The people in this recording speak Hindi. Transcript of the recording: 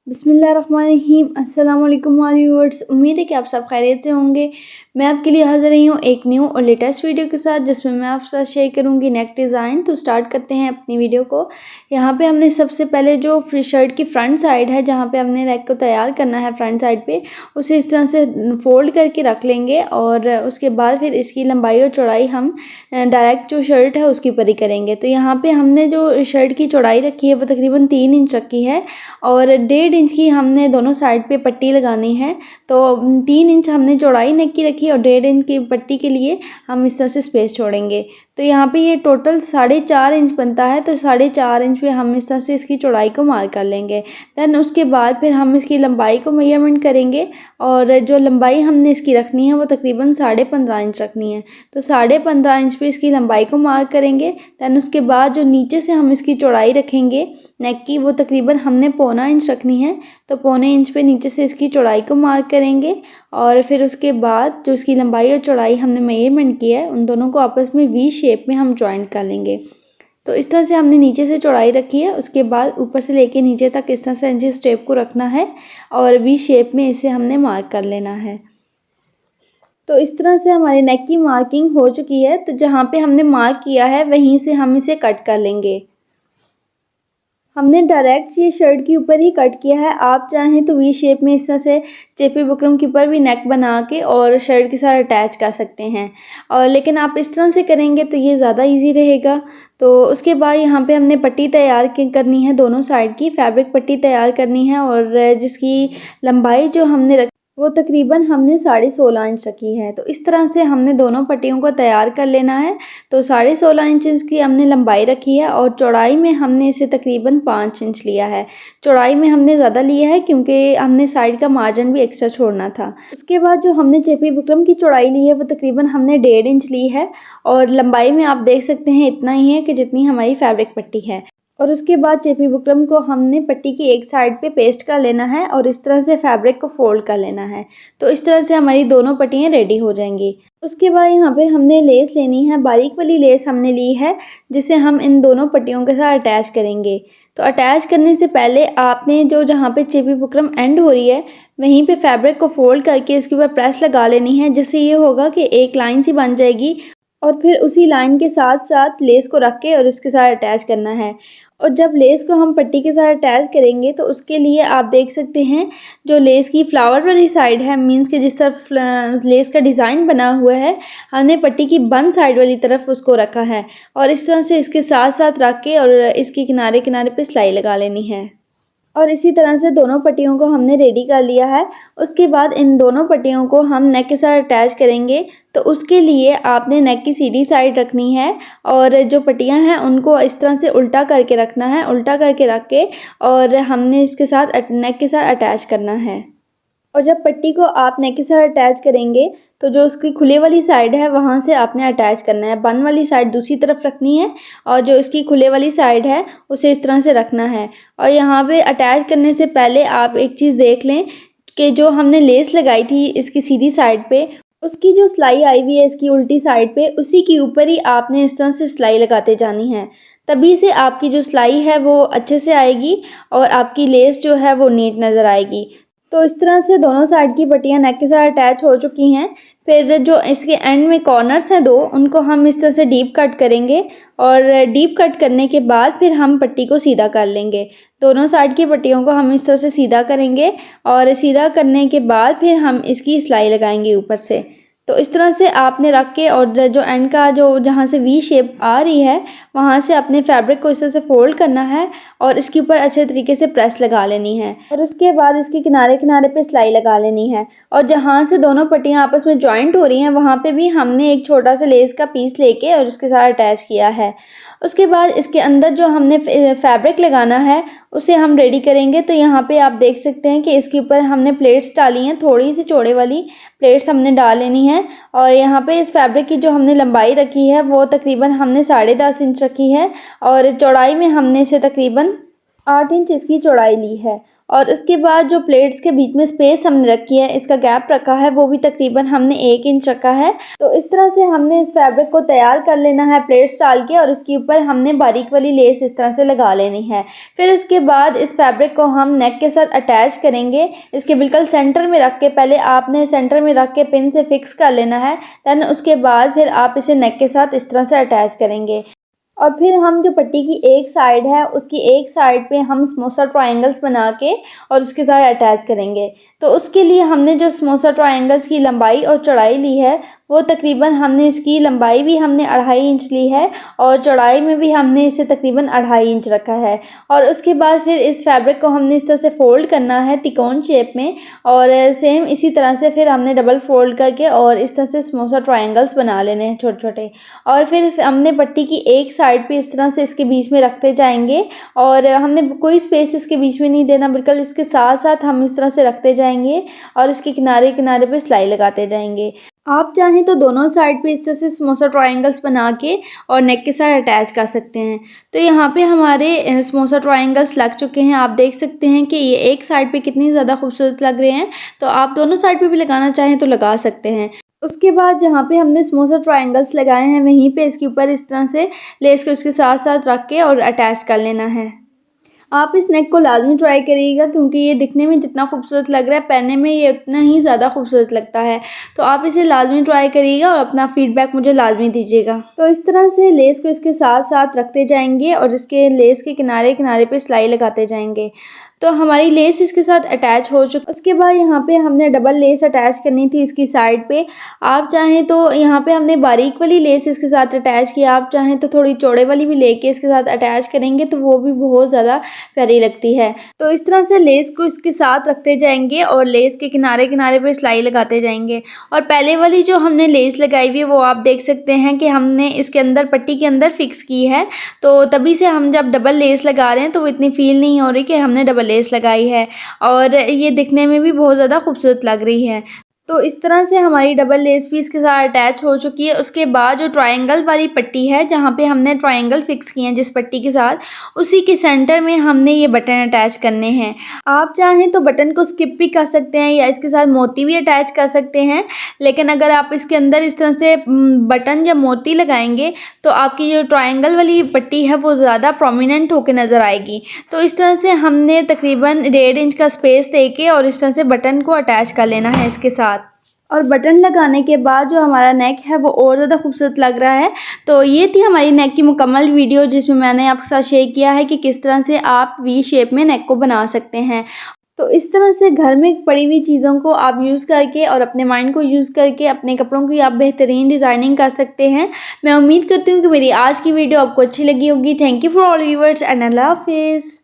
बिस्मिल्लाहिर्रहमानिर्रहीम। अस्सलाम वालेकुम व्यूअर्स, उम्मीद है कि आप सब खैरियत से होंगे। मैं आपके लिए हाज़िर रही हूँ एक न्यू और लेटेस्ट वीडियो के साथ, जिसमें मैं आपके साथ शेयर करूँगी नेक डिज़ाइन। तो स्टार्ट करते हैं अपनी वीडियो को। यहाँ पे हमने सबसे पहले जो शर्ट की फ्रंट साइड है, जहाँ पे हमने नेक को तैयार करना है फ्रंट साइड पे, उसे इस तरह से फोल्ड करके रख लेंगे और उसके बाद फिर इसकी लंबाई और चौड़ाई हम डायरेक्ट जो शर्ट है उसके ऊपर ही करेंगे। तो यहाँ पे हमने जो शर्ट की चौड़ाई रखी है वो तकरीबन 3 इंच रखी है और 1.5 इंच की हमने दोनों साइड पे पट्टी लगानी है। तो 3 इंच हमने चौड़ाई नेक की रखी है और 1.5 इंच की पट्टी के लिए हम इस तरह से स्पेस छोड़ेंगे। तो यहाँ पे ये टोटल 4.5 इंच बनता है। तो 4.5 इंच पे हम इस तरह से इसकी चौड़ाई को मार्क कर लेंगे। दैन उसके बाद फिर हम इसकी लंबाई को मेजरमेंट करेंगे और जो लंबाई हमने इसकी रखनी है वो तकरीबन 15.5 इंच रखनी है। तो 15.5 इंच पे इसकी लंबाई को मार्क करेंगे। दैन उसके बाद जो नीचे से हम इसकी चौड़ाई रखेंगे नेक की, वो तकरीबन हमने 1.25 इंच रखनी है। तो 1.25 इंच पे नीचे से इसकी चौड़ाई को मार्क करेंगे और फिर उसके बाद जो इसकी लंबाई और चौड़ाई हमने मेजरमेंट की है, उन दोनों को आपस में वी शेप में हम जॉइंट कर लेंगे। तो इस तरह से हमने नीचे से चौड़ाई रखी है, उसके बाद ऊपर से लेके नीचे तक इस तरह से इंची स्टेप को रखना है और वी शेप में इसे हमने मार्क कर लेना है। तो इस तरह से हमारी नेक की मार्किंग हो चुकी है। तो जहाँ पे हमने मार्क किया है वहीं से हम इसे कट कर लेंगे। हमने डायरेक्ट ये शर्ट के ऊपर ही कट किया है। आप चाहें तो वी शेप में इस तरह से चेपी बुकरम के ऊपर भी नेक बना के और शर्ट के साथ अटैच कर सकते हैं, और लेकिन आप इस तरह से करेंगे तो ये ज़्यादा इजी रहेगा। तो उसके बाद यहाँ पे हमने पट्टी तैयार करनी है, दोनों साइड की फैब्रिक पट्टी तैयार करनी है और जिसकी लंबाई जो हमने वो तकरीबन हमने 16.5 इंच रखी है। तो इस तरह से हमने दोनों पट्टियों को तैयार कर लेना है। तो 16.5 इंच की हमने लंबाई रखी है और चौड़ाई में हमने इसे तकरीबन 5 इंच लिया है। चौड़ाई में हमने ज़्यादा लिया है क्योंकि हमने साइड का मार्जिन भी एक्स्ट्रा छोड़ना था। उसके बाद जो हमने चेपी बुकरम की चौड़ाई ली है वो तकरीबन हमने 1.5 इंच ली है और लंबाई में आप देख सकते हैं इतना ही है कि जितनी हमारी फैब्रिक पट्टी है। और उसके बाद चेपी बुकरम को हमने पट्टी की एक साइड पे पेस्ट कर लेना है और इस तरह से फैब्रिक को फोल्ड कर लेना है। तो इस तरह से हमारी दोनों पट्टियाँ रेडी हो जाएंगी। उसके बाद यहाँ पे हमने लेस लेनी है, बारीक वाली लेस हमने ली है, जिसे हम इन दोनों पट्टियों के साथ अटैच करेंगे। तो अटैच करने से पहले आपने जो जहाँ पे चेपी बुकरम एंड हो रही है वहीं पे फैब्रिक को फोल्ड करके इसके ऊपर प्रेस लगा लेनी है, जिससे ये होगा कि एक लाइन सी बन जाएगी और फिर उसी लाइन के साथ साथ लेस को रख के और इसके साथ अटैच करना है। और जब लेस को हम पट्टी के साथ अटैच करेंगे तो उसके लिए आप देख सकते हैं जो लेस की फ्लावर वाली साइड है, मींस के जिस तरफ लेस का डिज़ाइन बना हुआ है, हमने पट्टी की बंद साइड वाली तरफ उसको रखा है और इस तरह से इसके साथ साथ रख के और इसकी किनारे किनारे पे सिलाई लगा लेनी है। और इसी तरह से दोनों पट्टियों को हमने रेडी कर लिया है। उसके बाद इन दोनों पट्टियों को हम नेक के साथ अटैच करेंगे। तो उसके लिए आपने नेक की सीधी साइड रखनी है और जो पट्टियां हैं उनको इस तरह से उल्टा करके रखना है, उल्टा करके रख के और हमने इसके साथ नेक के साथ अटैच करना है। और जब पट्टी को आप नेक के साथ अटैच करेंगे तो जो उसकी खुले वाली साइड है वहाँ से आपने अटैच करना है, बंद वाली साइड दूसरी तरफ रखनी है और जो इसकी खुले वाली साइड है उसे इस तरह से रखना है। और यहाँ पे अटैच करने से पहले आप एक चीज़ देख लें कि जो हमने लेस लगाई थी इसकी सीधी साइड पे, उसकी जो सिलाई आई हुई है इसकी उल्टी साइड पे, उसी के ऊपर ही आपने इस तरह से सिलाई लगाते जानी है। तभी से आपकी जो सिलाई है वो अच्छे से आएगी और आपकी लेस जो है वो नीट नज़र आएगी। तो इस तरह से दोनों साइड की पट्टियाँ नेक के साथ अटैच हो चुकी हैं। फिर जो इसके एंड में कॉर्नर्स हैं दो, उनको हम इस तरह से डीप कट करेंगे और डीप कट करने के बाद फिर हम पट्टी को सीधा कर लेंगे। दोनों साइड की पट्टियों को हम इस तरह से सीधा करेंगे और सीधा करने के बाद फिर हम इसकी सिलाई लगाएंगे ऊपर से। तो इस तरह से आपने रख के और जो एंड का जो जहाँ से वी शेप आ रही है वहाँ से अपने फैब्रिक को इस तरह से फोल्ड करना है और इसके ऊपर अच्छे तरीके से प्रेस लगा लेनी है और उसके बाद इसके किनारे किनारे पे सिलाई लगा लेनी है। और जहाँ से दोनों पट्टियाँ आपस में जॉइंट हो रही हैं वहाँ पे भी हमने एक छोटा सा लेस का पीस लेके और उसके साथ अटैच किया है। उसके बाद इसके अंदर जो हमने फैब्रिक लगाना है उसे हम रेडी करेंगे। तो यहाँ पे आप देख सकते हैं कि इसके ऊपर हमने प्लेट्स डाली हैं, थोड़ी सी चौड़े वाली प्लेट्स हमने डाल लेनी है। और यहाँ पे इस फैब्रिक की जो हमने लंबाई रखी है वो तकरीबन हमने 10.5 इंच रखी है और चौड़ाई में हमने इसे तकरीबन 8 इंच इसकी चौड़ाई ली है। और उसके बाद जो प्लेट्स के बीच में स्पेस हमने रखी है, इसका गैप रखा है, वो भी तकरीबन हमने 1 इंच रखा है। तो इस तरह से हमने इस फैब्रिक को तैयार कर लेना है प्लेट्स डाल के, और उसके ऊपर हमने बारीक वाली लेस इस तरह से लगा लेनी है। फिर उसके बाद इस फैब्रिक को हम नेक के साथ अटैच करेंगे। इसके बिल्कुल सेंटर में रख के, पहले आपने सेंटर में रख के पिन से फिक्स कर लेना है, देन उसके बाद फिर आप इसे नेक के साथ इस तरह से अटैच करेंगे। और फिर हम जो पट्टी की एक साइड है, उसकी एक साइड पे हम समोसा ट्रायंगल्स बना के और उसके साथ अटैच करेंगे। तो उसके लिए हमने जो समोसा ट्रायंगल्स की लंबाई और चौड़ाई ली है, वो तकरीबन हमने इसकी लंबाई भी हमने 2.5 इंच ली है और चौड़ाई में भी हमने इसे तकरीबन 2.5 इंच रखा है। और उसके बाद फिर इस फैब्रिक को हमने इस तरह से फ़ोल्ड करना है तिकोन शेप में, और सेम इसी तरह से फिर हमने डबल फोल्ड करके और इस तरह से समोसा ट्रायंगल्स बना लेने हैं छोटे छोटे। और फिर हमने पट्टी की एक साइड पे इस तरह से इसके बीच में रखते जाएंगे, और हमने कोई स्पेस इसके बीच में नहीं देना, बिल्कुल इसके साथ साथ हम इस तरह से रखते जाएंगे और इसके किनारे किनारे पे सिलाई लगाते जाएंगे। आप चाहें तो दोनों साइड पे इस तरह से समोसा ट्रायंगल्स बना के और नेक के साथ अटैच कर सकते हैं। तो यहाँ पे हमारे समोसा ट्रायंगल्स लग चुके हैं। आप देख सकते हैं कि ये एक साइड पे कितनी ज़्यादा खूबसूरत लग रहे हैं। तो आप दोनों साइड पे भी लगाना चाहें तो लगा सकते हैं। उसके बाद जहाँ पे हमने समोसा ट्रायंगल्स लगाए हैं, वहीं पे इसके ऊपर इस तरह से लेस को इसके साथ साथ रख के और अटैच कर लेना है। आप इस नेक को लाजमी ट्राई करिएगा, क्योंकि ये दिखने में जितना खूबसूरत लग रहा है, पहनने में ये उतना ही ज़्यादा खूबसूरत लगता है। तो आप इसे लाजमी ट्राई करिएगा और अपना फीडबैक मुझे लाजमी दीजिएगा। तो इस तरह से लेस को इसके साथ साथ रखते जाएंगे और इसके लेस के किनारे किनारे पे सिलाई लगाते जाएंगे। तो हमारी लेस इसके साथ अटैच हो चुकी। उसके बाद यहाँ पे हमने डबल लेस अटैच करनी थी इसकी साइड पे। आप चाहें तो यहाँ पे हमने बारीक वाली लेस इसके साथ अटैच की, आप चाहें तो थोड़ी चौड़े वाली भी लेके इसके साथ अटैच करेंगे तो वो भी बहुत ज़्यादा प्यारी लगती है। तो इस तरह से लेस को इसके साथ रखते जाएंगे और लेस के किनारे किनारे पे सिलाई लगाते जाएंगे। और पहले वाली जो हमने लेस लगाई हुई है, वो आप देख सकते हैं कि हमने इसके अंदर पट्टी के अंदर फिक्स की है। तो तभी से हम जब डबल लेस लगा रहे हैं तो वो इतनी फील नहीं हो रही कि हमने डबल लेस लगाई है, और ये दिखने में भी बहुत ज़्यादा खूबसूरत लग रही है। तो इस तरह से हमारी डबल लेस भी इसके साथ अटैच हो चुकी है। उसके बाद जो ट्रायंगल वाली पट्टी है, जहाँ पे हमने ट्रायंगल फिक्स किए हैं जिस पट्टी के साथ, उसी के सेंटर में हमने ये बटन अटैच करने हैं। आप चाहें तो बटन को स्किप भी कर सकते हैं या इसके साथ मोती भी अटैच कर सकते हैं, लेकिन अगर आप इसके अंदर इस तरह से बटन या मोती लगाएंगे तो आपकी जो ट्रायंगल वाली पट्टी है वो ज़्यादा प्रोमिनेंट होकर नज़र आएगी। तो इस तरह से हमने तकरीबन 1.5 इंच का स्पेस दे के और इस तरह से बटन को अटैच कर लेना है इसके साथ। और बटन लगाने के बाद जो हमारा नेक है वो और ज़्यादा खूबसूरत लग रहा है। तो ये थी हमारी नेक की मुकम्मल वीडियो, जिसमें मैंने आपके साथ शेयर किया है कि किस तरह से आप वी शेप में नेक को बना सकते हैं। तो इस तरह से घर में पड़ी हुई चीज़ों को आप यूज़ करके और अपने माइंड को यूज़ करके अपने कपड़ों की आप बेहतरीन डिज़ाइनिंग कर सकते हैं। मैं उम्मीद करती हूँ कि मेरी आज की वीडियो आपको अच्छी लगी होगी। Thank you for all viewers and अल्लाह हाफिज़।